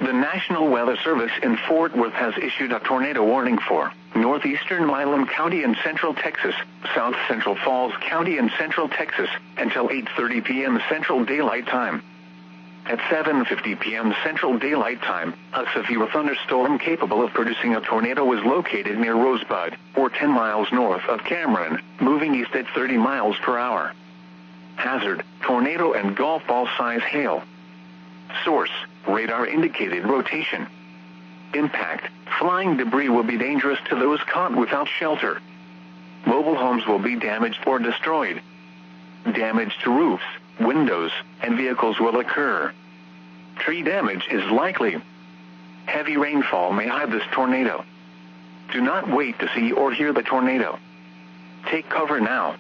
The National Weather Service in Fort Worth has issued a tornado warning for northeastern Milam County and central Texas, south central Falls County and central Texas, until 8:30 p.m. Central Daylight Time. At 7:50 p.m. Central Daylight Time, a severe thunderstorm capable of producing a tornado was located near Rosebud, or 10 miles north of Cameron, moving east at 30 miles per hour. Hazard, tornado and golf ball size hail. Source, radar indicated rotation. Impact, flying debris will be dangerous to those caught without shelter. Mobile homes will be damaged or destroyed. Damage to roofs, windows, and vehicles will occur. Tree damage is likely. Heavy rainfall may hide this tornado. Do not wait to see or hear the tornado. Take cover now.